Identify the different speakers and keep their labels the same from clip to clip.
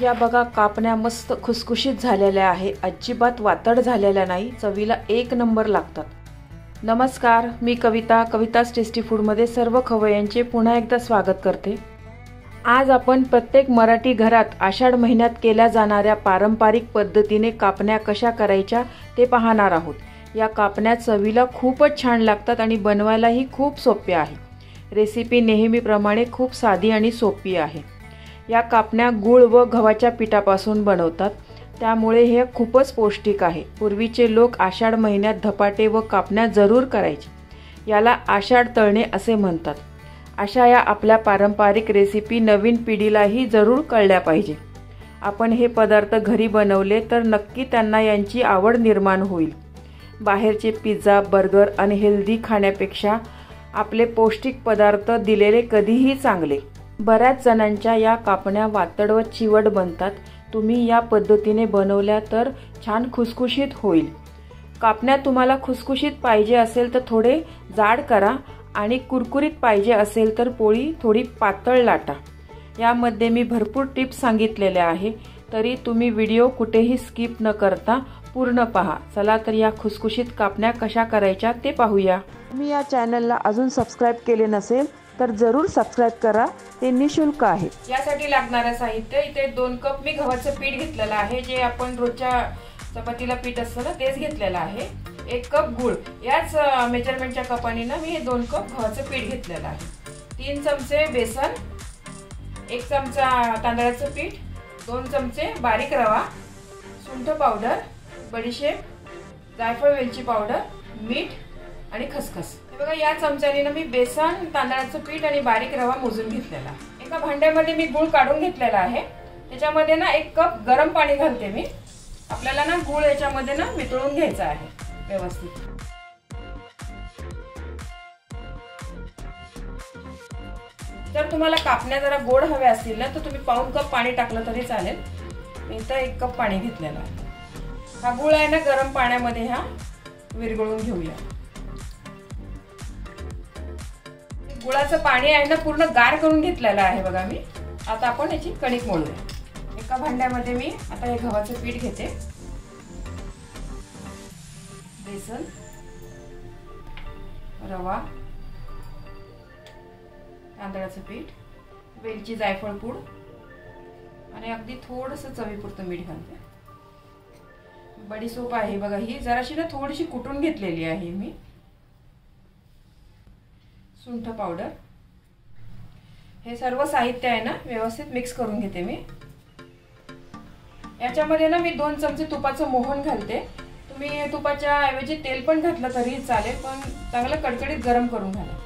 Speaker 1: या बघा कापण्या मस्त खुसखुशीत झालेल्या आहे, अजिबात वातड झालेल्या नाही, चवीला एक नंबर लागतात। नमस्कार, मी कविता's टेस्टी फूडमध्ये सर्व खवय्यांचे पुन्हा एकदा स्वागत करते। आज आपण प्रत्येक मराठी घरात आषाढ महिन्यात केल्या जाणाऱ्या पारंपरिक पद्धतीने कापण्या कशा करायच्या ते पाहणार आहोत। या कापण्या चवीला खूपच छान लागतात आणि बनवायलाही खूप सोपे आहे। रेसिपी नेहमीप्रमाणे खूप साधी आणि सोपी आहे। या कापण्या गूळ व गव्हाच्या पिठापासून बनवतात, त्यामुळे हे खूपच पौष्टिक आहे। पूर्वीचे लोक आषाढ महिन्यात धपाटे व कापण्या जरूर करायचे। याला आषाढ तळणे असे म्हणतात। अशा या आपल्या पारंपरिक रेसिपी नवीन पिढीलाही जरूर कळल्या पाहिजे। आपण हे पदार्थ घरी बनवले तर नक्की त्यांना यांची आवड निर्माण होईल। बाहेरचे पिझ्झा, बर्गर आणि हेल्दी खाण्यापेक्षा आपले पौष्टिक पदार्थ दिलेले कधीही चांगले। बऱ्याच जणांच्या या कापण्या वातड व चिवट बनतात। तुम्ही या पद्धतीने बनवल्या तर छान खुसखुशीत होईल। कापण्या तुम्हाला खुसखुशीत पाहिजे असेल तर थोडे जाड करा आणि कुरकुरीत पाहिजे असेल तर पोळी थोडी पातळ लाटा। यामध्ये मी भरपूर टिप्स सांगितलेल्या आहे, तरी तुम्ही व्हिडिओ कुठेही स्किप न करता पूर्ण पहा। चला तर या खुसखुशीत कापण्या कशा करायच्या ते पाहूया। तुम्ही या चॅनलला अजून सबस्क्राइब केले नसेल तर जरूर सबस्क्राइब करा, ते निशुल्क आहे। यासाठी लागणारे साहित्य इथे 2 कप मी गव्हाचं पीठ घेतलेलं आहे, जे आपण रोजच्या चपातीला पीठ असतं ना तेच घेतलेलं आहे। 1 कप गूळ, याच मेजरमेंटच्या कपाने ना मी हे 2 कप गव्हाचं पीठ घेतलेलं आहे। 3 चमचे बेसन, 1 चमचा तांदळाचं पीठ, 2 चमचे बारीक रवा, सुंठ पावडर, बडीशेप, जायफळ वेलची पावडर, मीठ आणि खसखस। बघा या चमच्याने ना मी बेसन, तांदळाचं पीठ आणि बारीक रवा मोजून घेतलेला। एका भांड्यामध्ये मी गूळ काढून घेतलेला आहे, त्याच्यामध्ये ना 1 कप गरम पाणी घालते मी। आपल्याला ना गूळ याच्यामध्ये ना वितळून घ्यायचा आहे व्यवस्थित। जर तुम्हाला कापण्या जरा गोड हव्या असतील ना तर तुम्ही पाऊण कप पाणी टाकलं तरी चालेल। मी इथं 1 कप पाणी घेतलेलं आहे। हा गूळ आहे ना गरम पाण्यामध्ये हा विरघळून घेऊया। गुळाचं पाणी आहे ना पूर्ण गार करून घेतलेलं आहे बघा मी। आता आपण याची कणिक मळूया। एका भांड्यामध्ये मी आता हे गव्हाचं पीठ घेते, बेसन, रवा, तांदळाचं पीठ, वेलची, जायफळ पूड आणि अगदी थोडंसं चवीपुरतं मीठ घालते। बडीशेप आहे बघा, ही जराशी ना थोडीशी कुटून घेतलेली आहे मी। सुंठ पावडर, हे सर्व साहित्य आहे ना व्यवस्थित मिक्स करून घेते मी। याच्यामध्ये ना मी 2 चमचे तुपाचं मोहन घालते। तुम्ही तुपाच्या ऐवजी तेल पण घातलं तरी चालेल, पण चांगलं कडकडीत गरम करून घाला।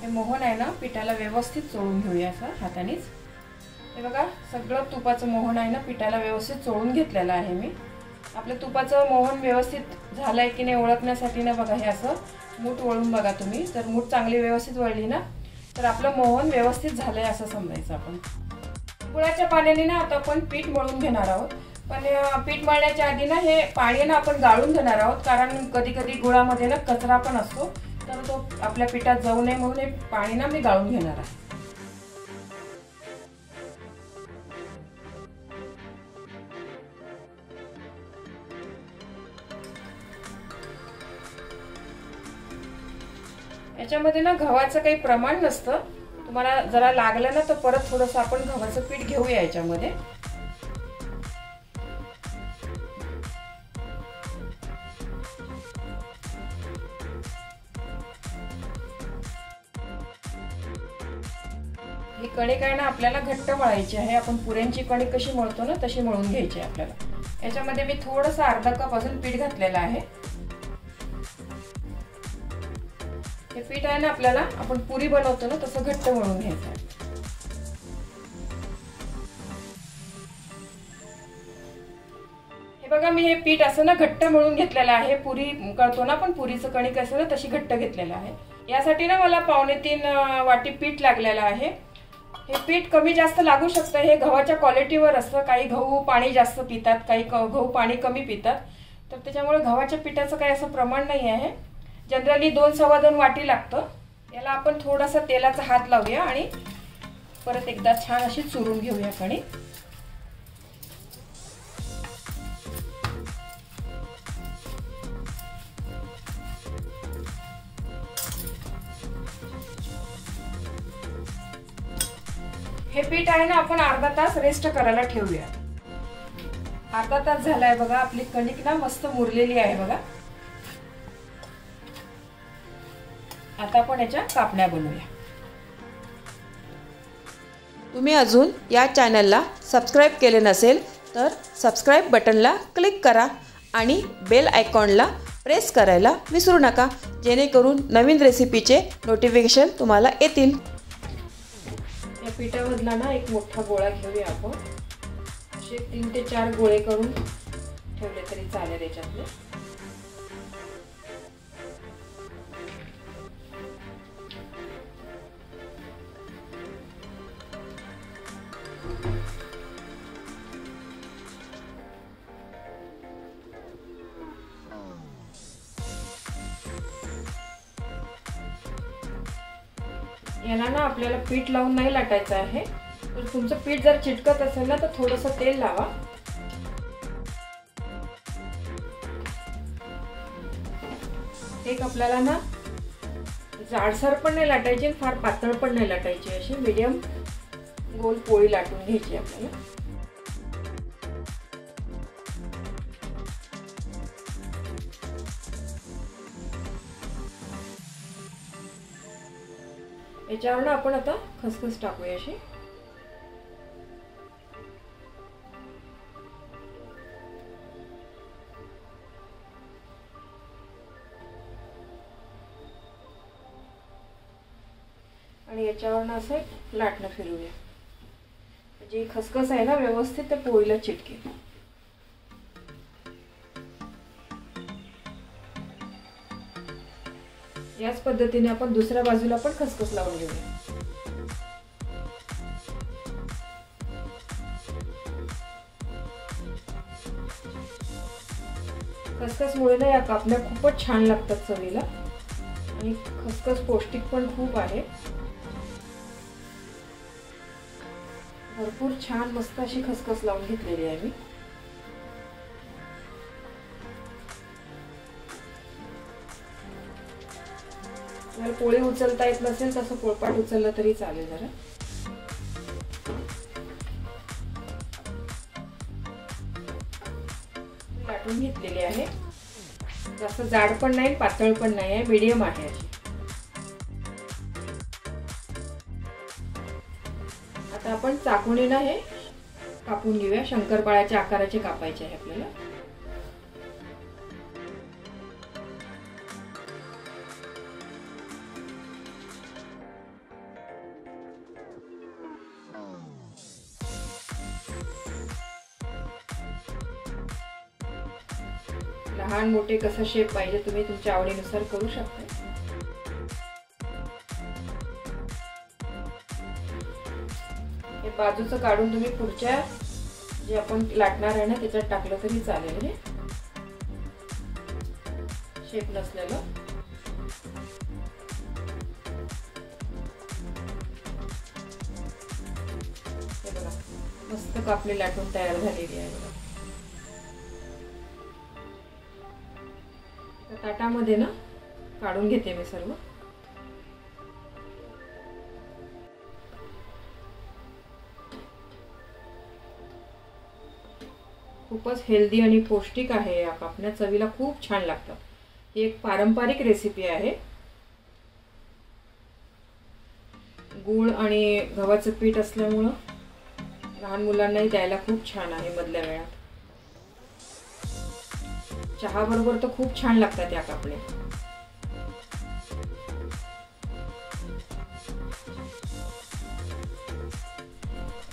Speaker 1: हे मोहन आहे ना पिठाला व्यवस्थित चोळून घेऊया असं हातानेच। हे बघा सगळं तुपाचं मोहन आहे ना पिठाला व्यवस्थित चोळून घेतलेलं आहे मी। आपलं तुपाचं मोहन व्यवस्थित झालंय की नाही ओळखण्यासाठी ना बघा हे असं मूठ वळून बघा तुम्ही। जर मूठ चांगली व्यवस्थित वळली ना तर आपलं मोहन व्यवस्थित झालंय असं समजायचं आपण। गुळाच्या पाण्याने ना आता आपण पीठ मळून घेणार आहोत, पण पीठ मळण्याच्या आधी ना हे पाणी ना आपण गाळून घेणार आहोत, कारण कधी कधी गुळामध्ये ना कचरा पण असतो, तर तो आपल्या पिठात जाऊ नये म्हणून हे पाणी ना मी गाळून घेणार आहे। याच्यामध्ये ना गव्हाचं काही प्रमाण नसतं, तुम्हाला जरा लागलं ना तर परत थोडंसं आपण गव्हाचं पीठ घेऊया याच्यामध्ये। ही कणिक आहे ना आपल्याला घट्ट मळायची आहे। आपण पुऱ्यांची कणिक कशी मळतो ना तशी मळून घ्यायची आहे आपल्याला। याच्यामध्ये मी थोडंसं अर्धा कप अजून पीठ घातलेलं आहे। हे पीठ आहे ना आपल्याला आपण पुरी बनवतो ना तसं घट्ट मळून घ्यायचं आहे। हे बघा मी हे पीठ असं ना घट्ट मळून घेतलेलं आहे। पुरी करतो ना आपण पुरीचं कणिक असं ना तशी घट्ट घेतलेलं आहे। यासाठी ना मला 2.25 वाटी पीठ लागलेलं आहे। हे पीठ कमी जास्त लागू शकतं, हे गव्हाच्या क्वालिटीवर असतं. काही गहू पाणी जास्त पितात, काही गहू पाणी कमी पितात, तर त्याच्यामुळे गव्हाच्या पिठाचं काही असं प्रमाण नाही आहे. जनरली 2-2.25 वाटी लागतं. याला आपण थोडासा तेलाचा हात लावूया आणि परत एकदा छान अशी चुरून घेऊया कणिक. हे पीठ आहे ना, आपण अर्धा तास रेस्ट करायला ठेवूया. अर्धा तास झालाय बघा, आपली कणिक ना मस्त मुरलेली आहे बघा. आता आपण याच्या कापण्या बनवूया. तुम्ही अजून या चॅनलला सबस्क्राईब केले नसेल तर सबस्क्राईब बटनला क्लिक करा आणि बेल आयकॉनला प्रेस करायला विसरू नका, जेणेकरून नवीन रेसिपीचे नोटिफिकेशन तुम्हाला येतील. या पिठामधला ना एक मोठा गोळा घेऊया आपण. असे 3 ते 4 गोळे करून ठेवले तरी चालेल याच्यातले. याला ना आपल्याला पीठ लावून नाही लाटायचं आहे. तर तुमचं पीठ जर चिटकत असेल ना तर थोडंसं तेल लावा. एक आपल्याला ना जाडसर पण नाही लाटायची, फार पातळ पण नाही लाटायची, अशी मीडियम गोल पोळी लाटून घ्यायची आपल्याला. याच्यावर ना आपण आता खसखस टाकूया अशी. आणि याच्यावर ना असं लाटणं फिरवूया, जी खसखस आहे ना व्यवस्थित त्या पोळीला चिटकेल. याच पद्धतीने आपण दुसऱ्या बाजूला पण खसखस लावून घेऊया. खसखसमुळे ना या कापण्या खूपच छान लागतात चवीला आणि खसखस पौष्टिक पण खूप आहे. भरपूर छान मस्त अशी खसखस लावून घेतलेली आहे मी. जर पोळी उचलता येत नसेल तसं पोळपाट उचललं तरी चालेल. जरा लाटून घेतलेली आहे. जास्त जाड पण नाही पातळ पण नाही आहे, मीडियम आहे अशी. आता आपण चाकूने हे कापून घेऊया. शंकरपाळ्याच्या आकाराचे कापायचे आहे आपल्याला. लहान मोठे कसा शेप पाहिजे तुम्ही तुमच्या आवडीनुसार करू शकता. हे बाजूचं काढून तुम्ही पुढच्या जे आपण लाटणार आहे ना त्याच्यात टाकलं तरी चालेल. हे शेप नसलेलं. हे बघा मस्त कापणी लाटून तयार झालेली आहे बघा. ताटामध्ये ना काढून घेते मी सर्व. खूपच हेल्दी आणि पौष्टिक आहे. या कापण्या चवीला खूप छान लागतात. ही एक पारंपरिक रेसिपी आहे. गूळ आणि गव्हाचं पीठ असल्यामुळं लहान मुलांनाही द्यायला खूप छान आहे मधल्या वेळात. चहा बरोबर तर खूप छान लागतात या कापण्या.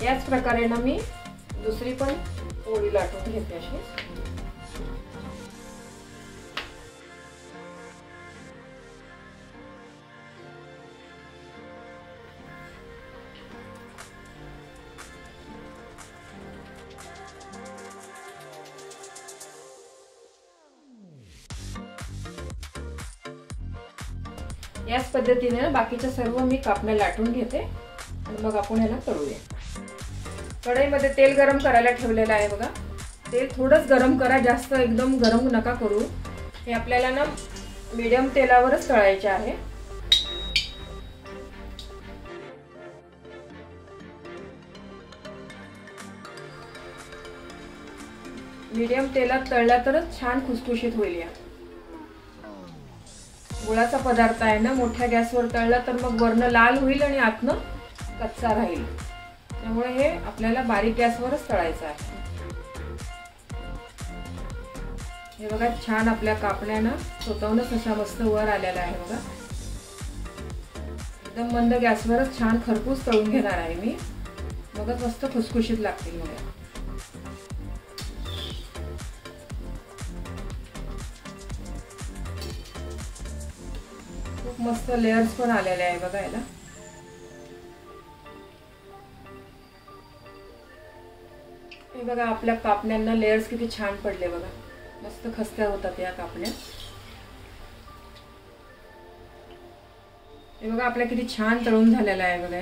Speaker 1: याच प्रकारे ना मी दुसरी पण पोळी लाटून घेते अशी. याच पद्धतीने ना बाकीच्या सर्व मी कापण्या लाटून घेते आणि मग आपण ह्याला तळूया. कढईमध्ये तेल गरम करायला ठेवलेलं आहे बघा. तेल थोडंच गरम करा, जास्त एकदम गरम नका करू. हे आपल्याला ना मीडियम तेलावरच तळायचे आहे. मीडियम तेलात तळला तरच छान खुसखुशीत होईल. या गुळाचा पदार्थ आहे ना, मोठ्या गॅसवर तळला तर मग वरनं लाल होईल आणि आतनं कच्चा राहील. त्यामुळे हे आपल्याला बारीक गॅसवरच तळायचं आहे. हे बघा छान आपल्या कापण्यानं स्वतःहूनच असा मस्त वर आलेला आहे बघा. एकदम मंद गॅसवरच छान खरपूस तळून घेणार आहे मी, मगच मस्त खुसखुशीत लागतील. बघा खूप मस्त लेयर्स पण आलेले आहे बघा याला. हे बघा आपल्या कापण्यांना लेयर्स किती छान पडले बघा. मस्त खस्त्या होतात या कापण्या. हे बघा आपल्या किती छान तळून झालेला आहे बघा.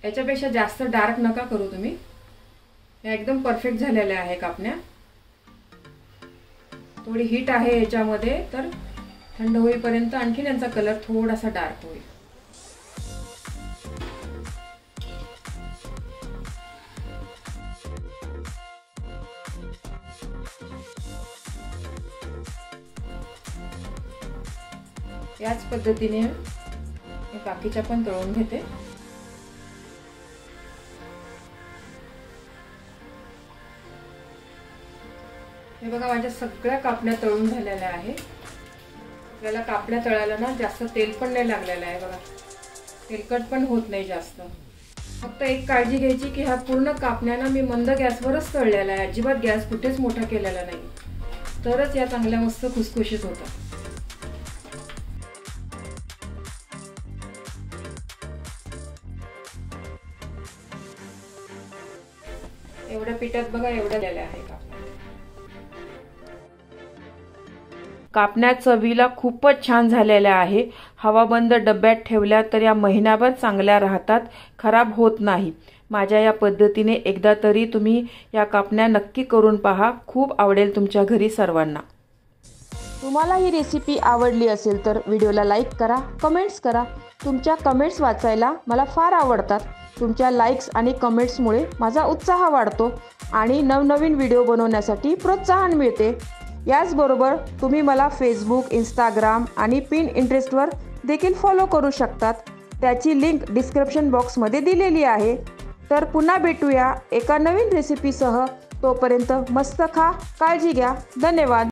Speaker 1: याच्यापेक्षा जास्त डार्क नका करू तुम्ही. या एकदम परफेक्ट झालेल्या आहे कापण्या. थोडी हीट आहे याच्यामध्ये, तर थंड होईपर्यंत आणखीन यांचा कलर थोडासा डार्क होईल. याच पद्धतीने मी बाकीच्या पण तळून घेते. हे बघा माझ्या सगळ्या कापण्या तळून झालेल्या आहे. आपल्याला कापण्या तळायला ना जास्त तेल पण नाही लागलेलं आहे बघा. तेलकट पण होत नाही जास्त. फक्त एक काळजी घ्यायची की ह्या पूर्ण कापण्याना मी मंद गॅसवरच तळलेला आहे. अजिबात गॅस कुठेच मोठा केलेला नाही, तरच या चांगल्या मस्त खुसखुशीत होतात. एवढ्या पिठात बघा एवढ्या झालेल्या आहे कापण्या. चवीला खूपच छान झालेल्या आहे. हवाबंद डब्यात ठेवल्या तर या महिनाभर चांगल्या राहतात, खराब होत नाही. माझ्या या पद्धतीने एकदा तरी तुम्ही या कापण्या नक्की करून पहा. खूप आवडेल तुमच्या घरी सर्वांना. तुम्हाला ही रेसिपी आवडली असेल तर व्हिडिओला लाईक करा, कमेंट्स करा. तुमच्या कमेंट्स वाचायला मला फार आवडतात. तुमच्या लाईक्स आणि कमेंट्समुळे माझा उत्साह वाढतो आणि नवनवीन व्हिडिओ बनवण्यासाठी प्रोत्साहन मिळते. याचबरोबर तुम्ही मला फेसबुक, इंस्टाग्राम आणि पिनइंटरेस्टवर देखील फॉलो करू शकतात. त्याची लिंक डिस्क्रिप्शन बॉक्समध्ये दिलेली आहे. तर पुन्हा भेटूया एका नवीन रेसिपीसह. तोपर्यंत मस्त खा, काळजी घ्या. धन्यवाद.